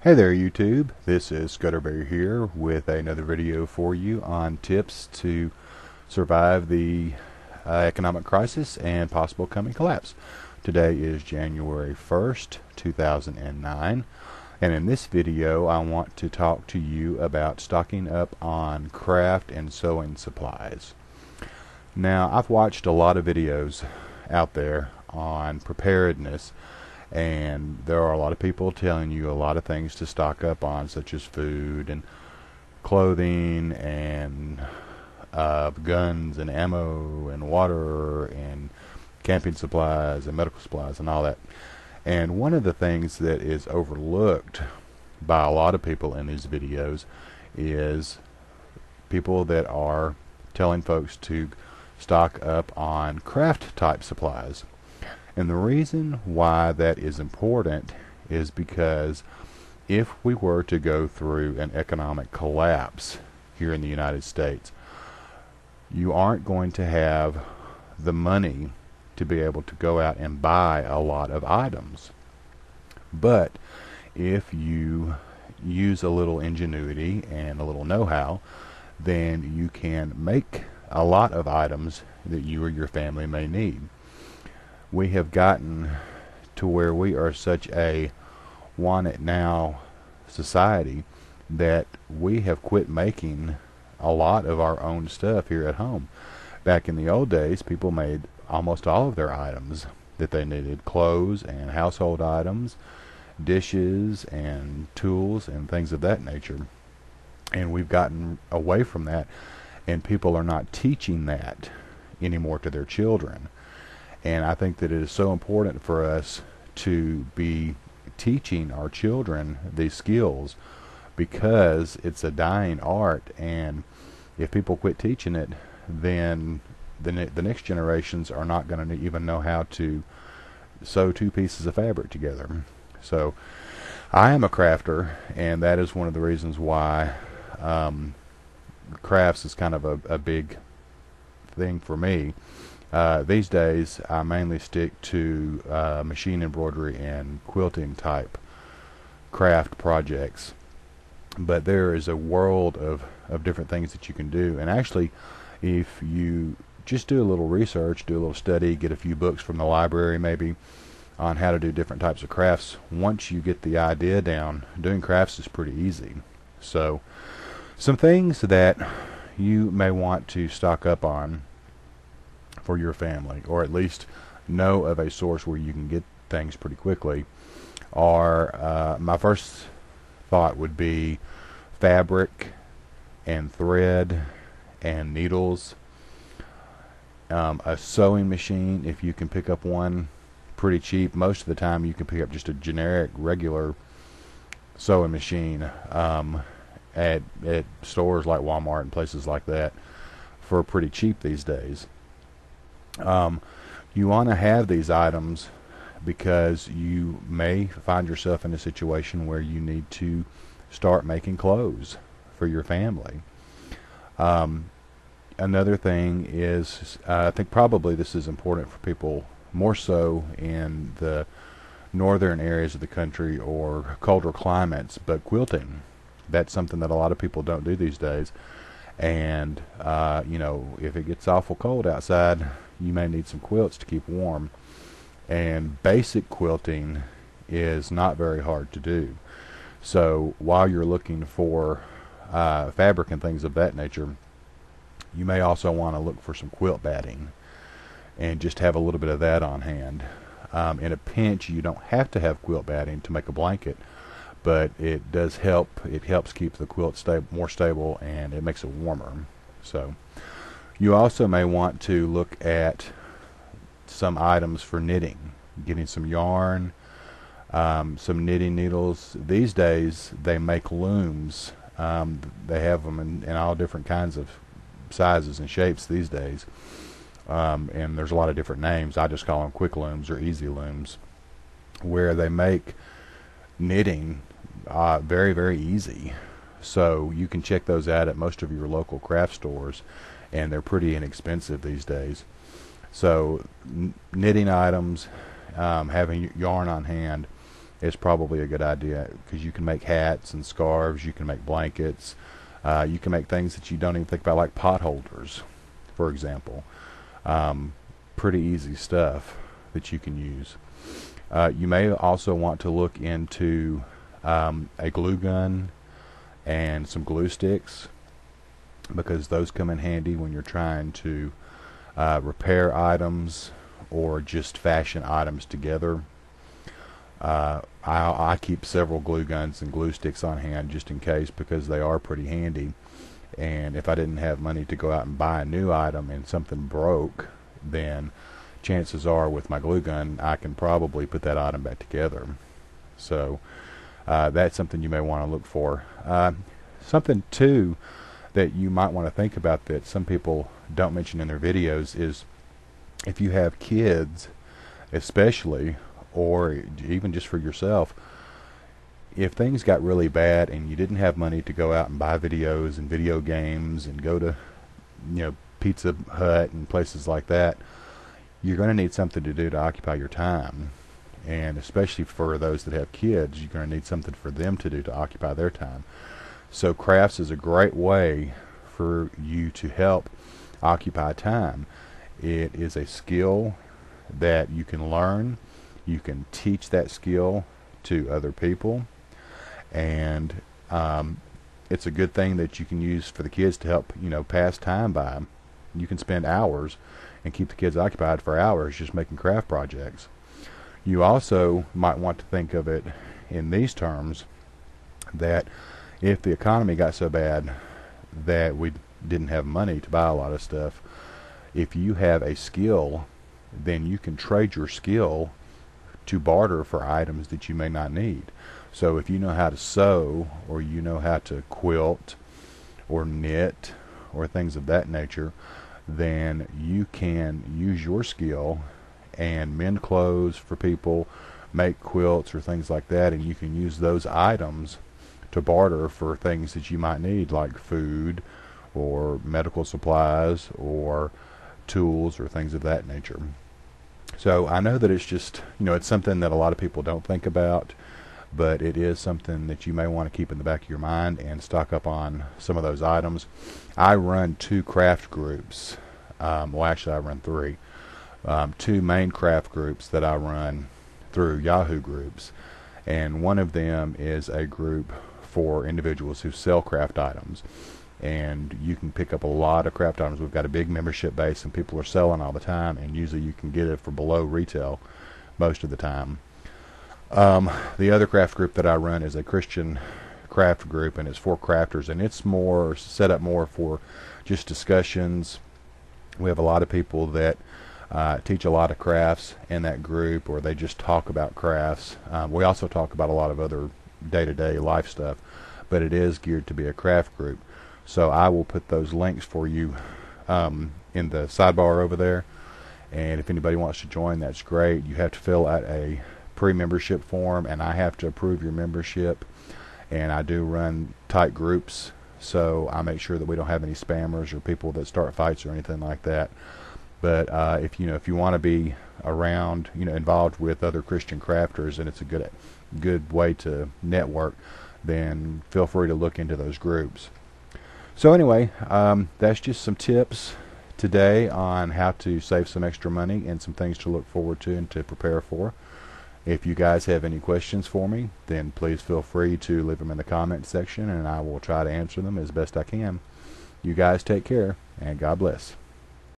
Hey there YouTube, this is Scudderberry here with another video for you on tips to survive the economic crisis and possible coming collapse. Today is January 1st, 2009, and in this video I want to talk to you about stocking up on craft and sewing supplies. Now, I've watched a lot of videos out there on preparedness, and there are a lot of people telling you a lot of things to stock up on, such as food and clothing and guns and ammo and water and camping supplies and medical supplies and all that. And one of the things that is overlooked by a lot of people in these videos is people that are telling folks to stock up on craft type supplies. And the reason why that is important is because if we were to go through an economic collapse here in the United States, you aren't going to have the money to be able to go out and buy a lot of items. But if you use a little ingenuity and a little know-how, then you can make a lot of items that you or your family may need. We have gotten to where we are such a want it now society that we have quit making a lot of our own stuff here at home. Back in the old days, people made almost all of their items that they needed: clothes and household items, dishes and tools and things of that nature. And we've gotten away from that, and people are not teaching that anymore to their children. And I think that it is so important for us to be teaching our children these skills, because it's a dying art, and if people quit teaching it, then the next generations are not going to even know how to sew two pieces of fabric together. So I am a crafter, and that is one of the reasons why crafts is kind of a big thing for me. These days I mainly stick to machine embroidery and quilting type craft projects, but there is a world of different things that you can do. And actually, if you just do a little research, do a little study, get a few books from the library maybe on how to do different types of crafts, once you get the idea down, doing crafts is pretty easy. So some things that you may want to stock up on for your family, or at least know of a source where you can get things pretty quickly, are my first thought would be fabric and thread and needles, a sewing machine if you can pick up one pretty cheap. Most of the time you can pick up just a generic regular sewing machine at stores like Walmart and places like that for pretty cheap these days. You want to have these items because you may find yourself in a situation where you need to start making clothes for your family. Another thing is, I think probably this is important for people more so in the northern areas of the country or colder climates, but quilting. That's something that a lot of people don't do these days. And you know, if it gets awful cold outside, you may need some quilts to keep warm. And basic quilting is not very hard to do. So while you're looking for fabric and things of that nature, you may also want to look for some quilt batting and just have a little bit of that on hand. In a pinch, you don't have to have quilt batting to make a blanket, but it does help. It helps keep the quilt more stable, and it makes it warmer. So you also may want to look at some items for knitting, getting some yarn, some knitting needles. These days they make looms. They have them in all different kinds of sizes and shapes these days, and there's a lot of different names. I just call them quick looms or easy looms, where they make knitting very, very easy. So you can check those out at most of your local craft stores, and they're pretty inexpensive these days. So knitting items, having yarn on hand, is probably a good idea, because you can make hats and scarves, you can make blankets, you can make things that you don't even think about, like pot holders, for example. Pretty easy stuff that you can use. You may also want to look into a glue gun and some glue sticks, because those come in handy when you're trying to repair items or just fashion items together. I keep several glue guns and glue sticks on hand just in case, because they are pretty handy. And if I didn't have money to go out and buy a new item and something broke, then chances are with my glue gun I can probably put that item back together. So that's something you may want to look for. Something too that you might want to think about that some people don't mention in their videos is, if you have kids especially, or even just for yourself, if things got really bad and you didn't have money to go out and buy videos and video games and go to, Pizza Hut and places like that, you're going to need something to do to occupy your time. And especially for those that have kids, you're going to need something for them to do to occupy their time. So crafts is a great way for you to help occupy time. It is a skill that you can learn. You can teach that skill to other people, and it's a good thing that you can use for the kids to help pass time by. You can spend hours and keep the kids occupied for hours just making craft projects. You also might want to think of it in these terms, that if the economy got so bad that we didn't have money to buy a lot of stuff, if you have a skill, then you can trade your skill to barter for items that you may not need. So if you know how to sew, or you know how to quilt or knit or things of that nature, then you can use your skill and mend clothes for people, make quilts or things like that, and you can use those items to barter for things that you might need, like food or medical supplies or tools or things of that nature. So I know that it's just, it's something that a lot of people don't think about, but it is something that you may want to keep in the back of your mind and stock up on some of those items. I run 2 craft groups. Well, actually I run 3. 2 main craft groups that I run through Yahoo groups, and one of them is a group for individuals who sell craft items, and you can pick up a lot of craft items. We've got a big membership base and people are selling all the time, and usually you can get it for below retail most of the time. The other craft group that I run is a Christian craft group, and it's for crafters, and it's more set up more for just discussions. We have a lot of people that teach a lot of crafts in that group, or they just talk about crafts. We also talk about a lot of other day-to-day life stuff, but it is geared to be a craft group. So I will put those links for you in the sidebar over there, and if anybody wants to join, that's great. You have to fill out a pre-membership form, and I have to approve your membership, and I do run tight groups, so I make sure that we don't have any spammers or people that start fights or anything like that. But if you want to be around, involved with other Christian crafters, and it's a good way to network, then feel free to look into those groups. So anyway, that's just some tips today on how to save some extra money and some things to look forward to and to prepare for. If you guys have any questions for me, then please feel free to leave them in the comment section, and I will try to answer them as best I can. You guys take care, and God bless.